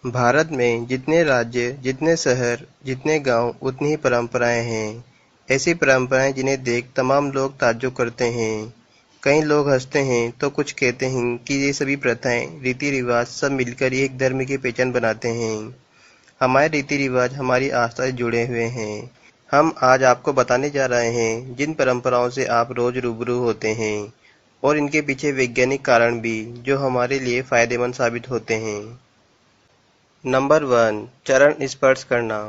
भारत में जितने राज्य, जितने शहर, जितने गांव, उतनी ही परंपराएं हैं। ऐसी परंपराएं जिन्हें देख तमाम लोग ताज्जुब करते हैं। कई लोग हंसते हैं तो कुछ कहते हैं कि ये सभी प्रथाएं, रीति-रिवाज सब मिलकर एक धर्म की पहचान बनाते हैं। हमारे रीति-रिवाज हमारी आस्था से जुड़े हुए हैं। हम आज आपको बताने जा रहे हैं जिन परंपराओं से आप रोज रूबरू होते हैं और इनके पीछे वैज्ञानिक कारण भी जो हमारे लिए फायदेमंद साबित होते हैं। नंबर 1, चरण स्पर्श करना।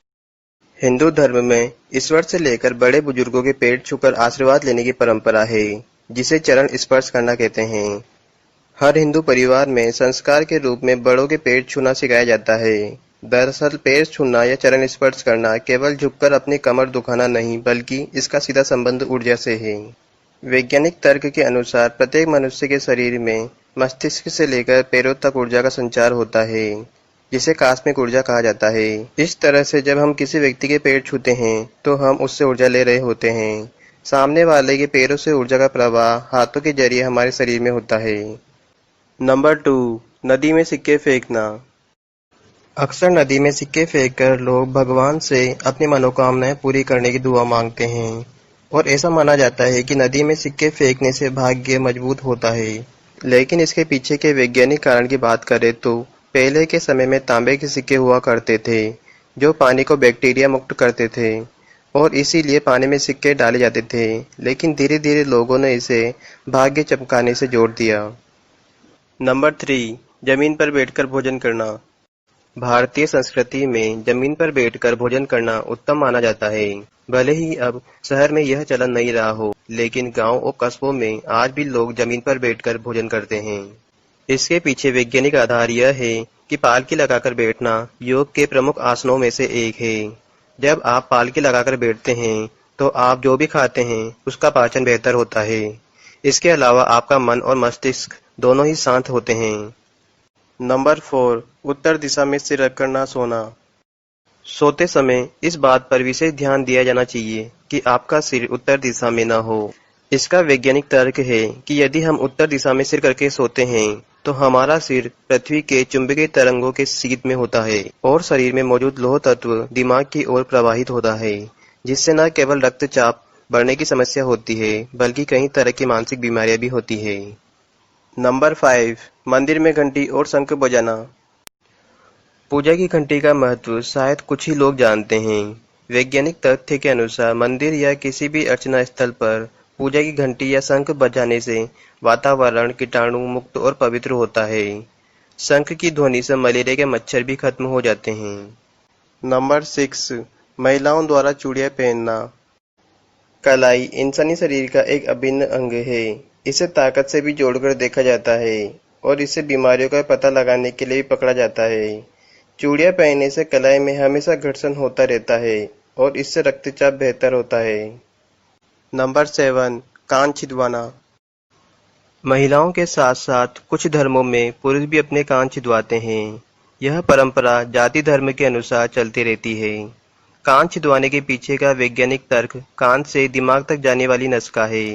हिंदू धर्म में ईश्वर से लेकर बड़े बुजुर्गों के पैर छूकर आशीर्वाद लेने की परंपरा है, जिसे चरण स्पर्श करना कहते हैं। हर हिंदू परिवार में संस्कार के रूप में बड़ों के पैर छूना सिखाया जाता है। दरअसल पैर छूना या चरण स्पर्श करना केवल झुककर अपनी कमर दुखाना नहीं, बल्कि इसका सीधा संबंध ऊर्जा से है। वैज्ञानिक तर्क के अनुसार प्रत्येक मनुष्य के शरीर में मस्तिष्क से लेकर पैरों तक ऊर्जा का संचार होता है, जिसे कॉस्मिक ऊर्जा कहा जाता है। इस तरह से जब हम किसी व्यक्ति के पैर छूते हैं तो हम उससे ऊर्जा ले रहे होते हैं। सामने वाले के पैरों से ऊर्जा का प्रवाह हाथों के जरिए हमारे शरीर में होता है। नंबर 2, नदी में सिक्के फेंकना। अक्सर नदी में सिक्के फेंककर लोग भगवान से अपनी मनोकामनाएं पूरी करने की दुआ मांगते हैं और ऐसा माना जाता है कि नदी में सिक्के फेंकने से भाग्य मजबूत होता है। लेकिन इसके पीछे के वैज्ञानिक कारण की बात करें तो पहले के समय में तांबे के सिक्के हुआ करते थे, जो पानी को बैक्टीरिया मुक्त करते थे और इसीलिए पानी में सिक्के डाले जाते थे। लेकिन धीरे धीरे लोगों ने इसे भाग्य चमकाने से जोड़ दिया। नंबर 3, जमीन पर बैठकर भोजन करना। भारतीय संस्कृति में जमीन पर बैठकर भोजन करना उत्तम माना जाता है। भले ही अब शहर में यह चलन नहीं रहा हो, लेकिन गांव और कस्बों में आज भी लोग जमीन पर बैठकर भोजन करते हैं। इसके पीछे वैज्ञानिक आधार यह है कि पालकी लगाकर बैठना योग के प्रमुख आसनों में से एक है। जब आप पालकी लगाकर बैठते हैं तो आप जो भी खाते हैं उसका पाचन बेहतर होता है। इसके अलावा आपका मन और मस्तिष्क दोनों ही शांत होते हैं। नंबर 4, उत्तर दिशा में सिर रखकर ना सोना। सोते समय इस बात पर विशेष ध्यान दिया जाना चाहिए कि आपका सिर उत्तर दिशा में न हो। इसका वैज्ञानिक तर्क है कि यदि हम उत्तर दिशा में सिर करके सोते हैं तो हमारा सिर पृथ्वी के चुंबकीय तरंगों के सीध में होता है और शरीर में मौजूद लौह तत्व दिमाग की ओर प्रवाहित होता है, जिससे न केवल रक्तचाप बढ़ने की समस्या होती है, बल्कि कई तरह की मानसिक बीमारियां भी होती है। नंबर 5, मंदिर में घंटी और शंख बजाना। पूजा की घंटी का महत्व शायद कुछ ही लोग जानते हैं। वैज्ञानिक तथ्य के अनुसार मंदिर या किसी भी अर्चना स्थल पर पूजा की घंटी या शंख बजाने से वातावरण कीटाणु मुक्त और पवित्र होता है। शंख की ध्वनि से मलेरिया के मच्छर भी खत्म हो जाते हैं। नंबर 6, महिलाओं द्वारा चूड़ियां पहनना। कलाई इंसानी शरीर का एक अभिन्न अंग है। इसे ताकत से भी जोड़कर देखा जाता है और इसे बीमारियों का पता लगाने के लिए भी पकड़ा जाता है। चूड़ियां पहनने से कलाई में हमेशा घर्षण होता रहता है और इससे रक्तचाप बेहतर होता है। नंबर 7, कान छिदवाना। महिलाओं के साथ साथ कुछ धर्मों में पुरुष भी अपने कान छिदवाते हैं। यह परंपरा जाति धर्म के अनुसार चलती रहती है। कान छिदवाने के पीछे का वैज्ञानिक तर्क कान से दिमाग तक जाने वाली नस का है।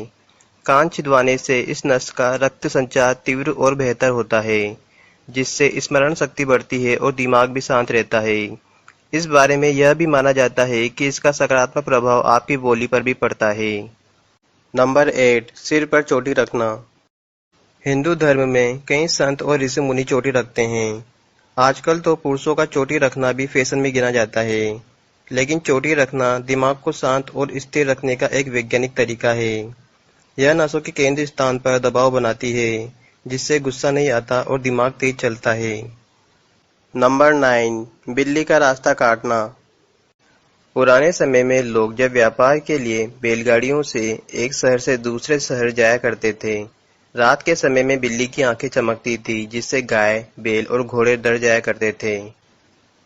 कान छिदवाने से इस नस का रक्त संचार तीव्र और बेहतर होता है, जिससे स्मरण शक्ति बढ़ती है और दिमाग भी शांत रहता है। इस बारे में यह भी माना जाता है कि इसका सकारात्मक प्रभाव आपकी बोली पर भी पड़ता है। नंबर 8, सिर पर चोटी रखना। हिंदू धर्म में कई संत और ऋषि मुनि चोटी रखते हैं। आजकल तो पुरुषों का चोटी रखना भी फैशन में गिना जाता है, लेकिन चोटी रखना दिमाग को शांत और स्थिर रखने का एक वैज्ञानिक तरीका है। यह नसों के केंद्र स्थान पर दबाव बनाती है, जिससे गुस्सा नहीं आता और दिमाग तेज चलता है। नंबर 9, बिल्ली का रास्ता काटना। पुराने समय में लोग जब व्यापार के लिए बैलगाड़ियों से एक शहर से दूसरे शहर जाया करते थे, रात के समय में बिल्ली की आंखें चमकती थी, जिससे गाय, बैल और घोड़े डर जाया करते थे।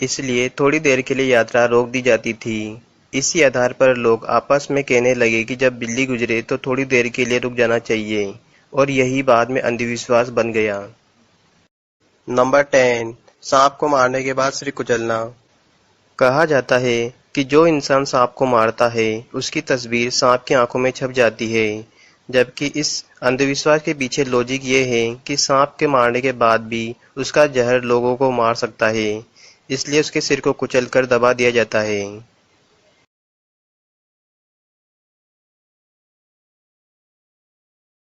इसलिए थोड़ी देर के लिए यात्रा रोक दी जाती थी। इसी आधार पर लोग आपस में कहने लगे कि जब बिल्ली गुजरे तो थोड़ी देर के लिए रुक जाना चाहिए, और यही बाद में अंधविश्वास बन गया। नंबर 10, सांप को मारने के बाद सिर कुचलना। कहा जाता है कि जो इंसान सांप को मारता है उसकी तस्वीर सांप की आंखों में छप जाती है, जबकि इस अंधविश्वास के पीछे लॉजिक ये है कि सांप के मारने के बाद भी उसका जहर लोगों को मार सकता है, इसलिए उसके सिर को कुचलकर दबा दिया जाता है।